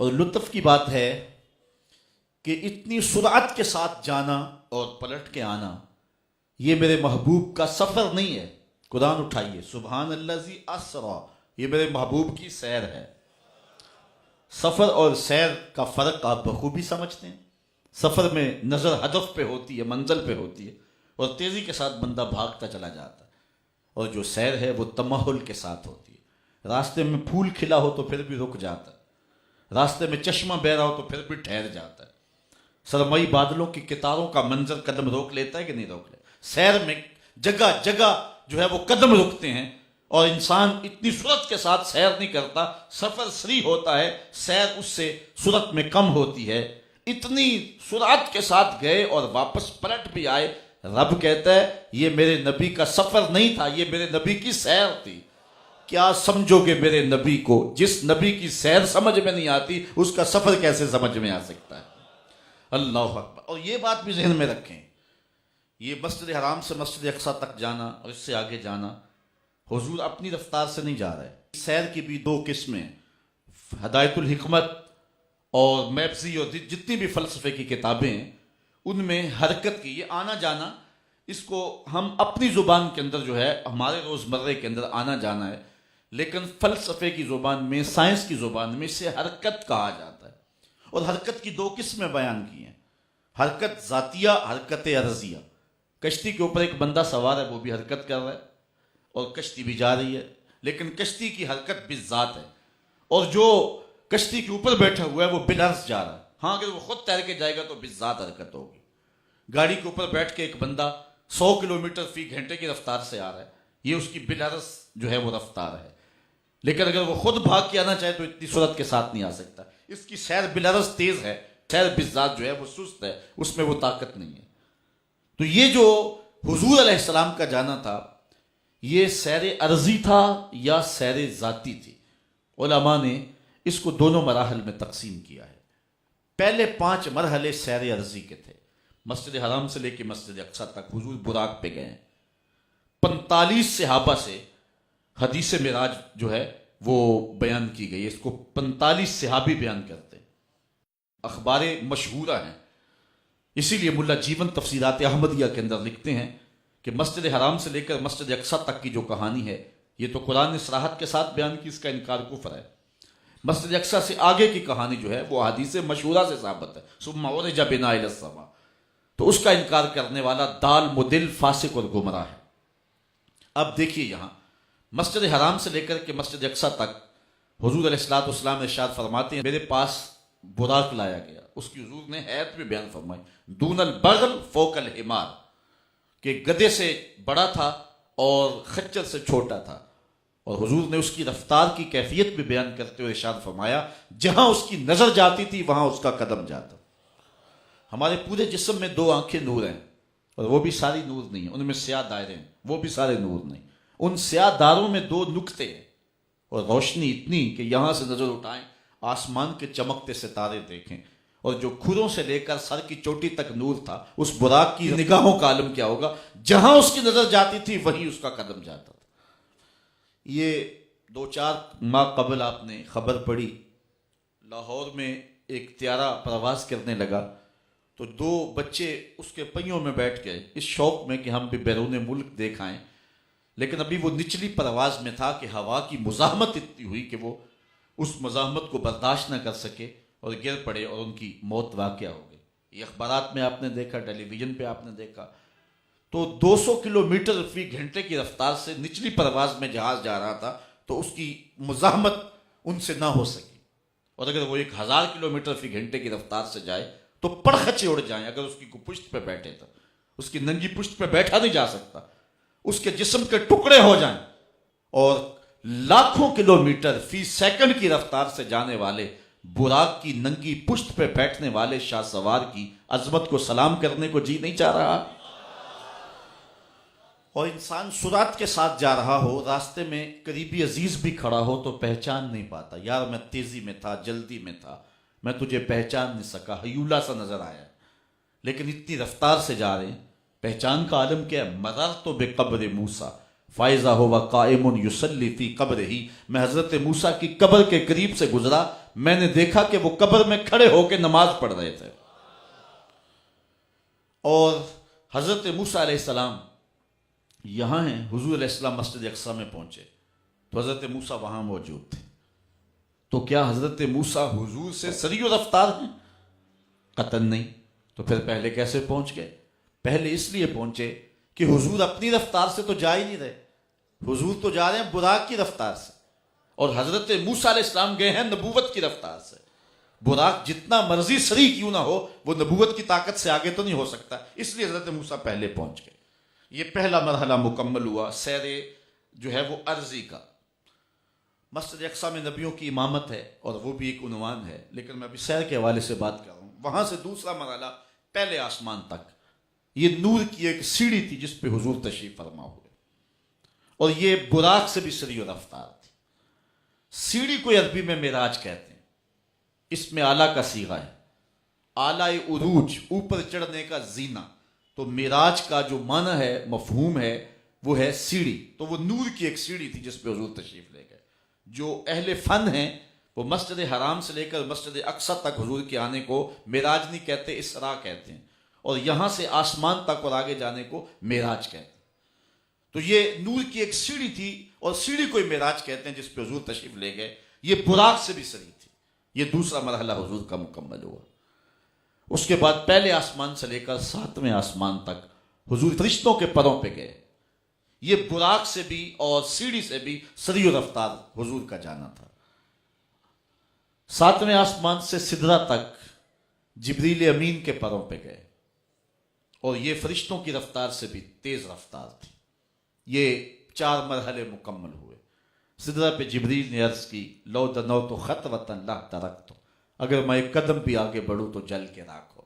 اور لطف کی بات ہے کہ اتنی سرعت کے ساتھ جانا اور پلٹ کے آنا یہ میرے محبوب کا سفر نہیں ہے. قرآن اٹھائیے، سبحان الذی اسرا، یہ میرے محبوب کی سیر ہے. سفر اور سیر کا فرق آپ بخوبی سمجھتے ہیں. سفر میں نظر ہدف پہ ہوتی ہے، منزل پہ ہوتی ہے، اور تیزی کے ساتھ بندہ بھاگتا چلا جاتا ہے. اور جو سیر ہے وہ تمہل کے ساتھ ہوتی ہے. راستے میں پھول کھلا ہو تو پھر بھی رک جاتا ہے، راستے میں چشمہ بہ رہا ہو تو پھر بھی ٹھہر جاتا ہے. سرمئی بادلوں کی کتاروں کا منظر قدم روک لیتا ہے کہ نہیں روک لیتا. سیر میں جگہ جگہ جو ہے وہ قدم رکتے ہیں، اور انسان اتنی سرعت کے ساتھ سیر نہیں کرتا. سفر سری ہوتا ہے، سیر اس سے سرعت میں کم ہوتی ہے. اتنی سرعت کے ساتھ گئے اور واپس پلٹ بھی آئے. رب کہتا ہے یہ میرے نبی کا سفر نہیں تھا، یہ میرے نبی کی سیر تھی. کیا سمجھو گے میرے نبی کو؟ جس نبی کی سیر سمجھ میں نہیں آتی اس کا سفر کیسے سمجھ میں آ سکتا ہے؟ اللہ اکبر. اور یہ بات بھی ذہن میں رکھیں، یہ مسجد حرام سے مسجد اقصیٰ تک جانا اور اس سے آگے جانا حضور اپنی رفتار سے نہیں جا رہے. سیر کی بھی دو قسمیں، ہدایت الحکمت اور میپسی اور جتنی بھی فلسفے کی کتابیں ہیں ان میں حرکت کی، یہ آنا جانا، اس کو ہم اپنی زبان کے اندر جو ہے ہمارے روزمرہ کے اندر آنا جانا ہے، لیکن فلسفے کی زبان میں، سائنس کی زبان میں اسے حرکت کہا جاتا ہے. اور حرکت کی دو قسمیں بیان کی ہیں، حرکت ذاتیہ، حرکت عرضیہ. کشتی کے اوپر ایک بندہ سوار ہے، وہ بھی حرکت کر رہا ہے اور کشتی بھی جا رہی ہے، لیکن کشتی کی حرکت بالذات ہے، اور جو کشتی کے اوپر بیٹھا ہوا ہے وہ بالعرض جا رہا ہے. ہاں اگر وہ خود تیر کے جائے گا تو بالذات حرکت ہوگی. گاڑی کے اوپر بیٹھ کے ایک بندہ 100 کلومیٹر فی گھنٹے کی رفتار سے آ رہا ہے، یہ اس کی بالعرض جو ہے وہ رفتار ہے. لیکن اگر وہ خود بھاگ کے آنا چاہے تو اتنی سرعت کے ساتھ نہیں آ سکتا. اس کی سیر بالعرض تیز ہے، سیر بالذات جو ہے وہ سست ہے، اس میں وہ طاقت نہیں ہے. تو یہ جو حضور علیہ السلام کا جانا تھا یہ سیر عرضی تھا یا سیر ذاتی تھی؟ علماء نے اس کو دونوں مراحل میں تقسیم کیا ہے. پہلے 5 مرحلے سیر عرضی کے تھے. مسجد حرام سے لے کے مسجد اقصیٰ تک حضور براق پہ گئے ہیں. 45 صحابہ سے حدیث معراج جو ہے وہ بیان کی گئی ہے. اس کو 45 صحابی بیان کرتے ہیں، اخبار مشہورہ ہیں. اسی لیے ملا جیون تفسیرات احمدیہ کے اندر لکھتے ہیں کہ مسجد حرام سے لے کر مسجد اقصیٰ تک کی جو کہانی ہے یہ تو قرآن نے صراحت کے ساتھ بیان کی، اس کا انکار کفر ہے. مسجد اقصیٰ سے آگے کی کہانی جو ہے وہ حدیث مشہورہ سے ثابت ہے، ثم عرج بنا الی السماء، تو اس کا انکار کرنے والا دال مدل فاسق اور گمراہ ہے. اب دیکھیے یہاں مسجد حرام سے لے کر کے مسجد اقصیٰ تک حضور علیہ الصلوۃ والسلام نے ارشاد فرماتے ہیں میرے پاس براق لایا گیا. اس کی حضور نے حیات میں بیان فرمائی دون البغل فوق الحمار، کہ گدھے سے بڑا تھا اور خچر سے چھوٹا تھا. اور حضور نے اس کی رفتار کی کیفیت بھی بیان کرتے ہوئے ارشاد فرمایا جہاں اس کی نظر جاتی تھی وہاں اس کا قدم جاتا. ہمارے پورے جسم میں 2 آنکھیں نور ہیں، اور وہ بھی ساری نور نہیں ہیں، ان میں سیاہ دائرے ہیں، وہ بھی سارے نور نہیں. ان سیاہ داروں میں 2 نقطے ہیں، اور روشنی اتنی کہ یہاں سے نظر اٹھائیں آسمان کے چمکتے ستارے دیکھیں، اور جو کھروں سے لے کر سر کی چوٹی تک نور تھا، اس براق کی نگاہوں کا عالم کیا ہوگا. جہاں اس کی نظر جاتی تھی وہیں اس کا قدم جاتا تھا. یہ 2-4 ماہ قبل آپ نے خبر پڑھی، لاہور میں ایک طیارہ پرواز کرنے لگا تو 2 بچے اس کے پہیوں میں بیٹھ گئے اس شوق میں کہ ہم بھی بیرون ملک دیکھ آئیں. لیکن ابھی وہ نچلی پرواز میں تھا کہ ہوا کی مزاحمت اتنی ہوئی کہ وہ اس مزاحمت کو برداشت نہ کر سکے اور گر پڑے اور ان کی موت واقع ہو گئی. یہ اخبارات میں آپ نے دیکھا، ٹیلی ویژن پہ آپ نے دیکھا. تو 200 کلومیٹر فی گھنٹے کی رفتار سے نچلی پرواز میں جہاز جا رہا تھا تو اس کی مزاحمت ان سے نہ ہو سکی. اور اگر وہ 1000 کلومیٹر فی گھنٹے کی رفتار سے جائے تو پرخچے اڑ جائیں. اگر اس کی پشت پہ بیٹھے تو اس کی ننگی پشت پہ بیٹھا نہیں جا سکتا، اس کے جسم کے ٹکڑے ہو جائیں. اور لاکھوں کلومیٹر فی سیکنڈ کی رفتار سے جانے والے براق کی ننگی پشت پہ بیٹھنے والے شاہ سوار کی عظمت کو سلام کرنے کو جی نہیں چاہ رہا. اور انسان سرعت کے ساتھ جا رہا ہو، راستے میں قریبی عزیز بھی کھڑا ہو تو پہچان نہیں پاتا. یار میں تیزی میں تھا، جلدی میں تھا، میں تجھے پہچان نہیں سکا، ہیولا سا نظر آیا. لیکن اتنی رفتار سے جا رہے ہیں، پہچان کا عالم کیا ہے؟ مررت بقبر موسیٰ فائزہ ہوا قائم یصلی فی قبرہ، میں حضرت موسیٰ کی قبر کے قریب سے گزرا، میں نے دیکھا کہ وہ قبر میں کھڑے ہو کے نماز پڑھ رہے تھے۔ اور حضرت موسیٰ علیہ السلام یہاں ہیں، حضور علیہ السلام مسجد اقصیٰ میں پہنچے تو حضرت موسیٰ وہاں موجود تھے۔ تو کیا حضرت موسیٰ حضور سے سری و رفتار ہیں؟ قطعاً نہیں۔ تو پھر پہلے کیسے پہنچ گئے؟ پہلے اس لیے پہنچے کہ حضور اپنی رفتار سے تو جا ہی نہیں رہے، حضور تو جا رہے ہیں براق کی رفتار سے، اور حضرت موسیٰ علیہ السلام گئے ہیں نبوت کی رفتار سے۔ براق جتنا مرضی سری کیوں نہ ہو، وہ نبوت کی طاقت سے آگے تو نہیں ہو سکتا، اس لیے حضرت موسیٰ پہلے پہنچ گئے۔ یہ پہلا مرحلہ مکمل ہوا سیر جو ہے وہ عرضی کا۔ مسجد اقصیٰ میں نبیوں کی امامت ہے اور وہ بھی ایک عنوان ہے، لیکن میں ابھی سیر کے حوالے سے بات کر رہا ہوں۔ وہاں سے دوسرا مرحلہ پہلے آسمان تک، یہ نور کی ایک سیڑھی تھی جس پہ حضور تشریف فرما ہوئے، اور یہ براق سے بھی سری و رفتار تھی۔ سیڑھی کو عربی میں معراج کہتے ہیں، اس میں اعلیٰ کا صیغہ ہے، اعلیٰ عروج، اوپر چڑھنے کا زینہ۔ تو معراج کا جو معنی ہے، مفہوم ہے، وہ ہے سیڑھی۔ تو وہ نور کی ایک سیڑھی تھی جس پہ حضور تشریف لے گئے۔ جو اہل فن ہیں وہ مسجد حرام سے لے کر مسجد اقصیٰ تک حضور کے آنے کو معراج نہیں کہتے، اسراء کہتے ہیں، اور یہاں سے آسمان تک اور آگے جانے کو معراج کہتے ہیں۔ تو یہ نور کی ایک سیڑھی تھی، اور سیڑھی کو ہی معراج کہتے ہیں جس پہ حضور تشریف لے گئے۔ یہ براق سے بھی سری تھی۔ یہ دوسرا مرحلہ حضور کا مکمل ہوا۔ اس کے بعد پہلے آسمان سے لے کر 7ویں آسمان تک حضور فرشتوں کے پروں پہ گئے۔ یہ براق سے بھی اور سیڑھی سے بھی سری و رفتار حضور کا جانا تھا۔ 7ویں آسمان سے سدرہ تک جبریل امین کے پروں پہ گئے، اور یہ فرشتوں کی رفتار سے بھی تیز رفتار تھی۔ یہ 4 مرحلے مکمل ہوئے۔ سدرہ پہ جبریل نے عرض کی، لو دنوت خطوۃ لا ترکت، اگر میں ایک قدم بھی آگے بڑھوں تو جل کے راکھ ہو۔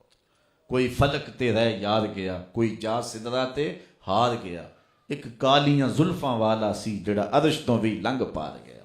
کوئی فلک تے رہ یار گیا، کوئی جا سدرہ تے ہار گیا، ایک کالیاں زلفاں والا سی جڑا عرش تو بھی لنگ پار گیا۔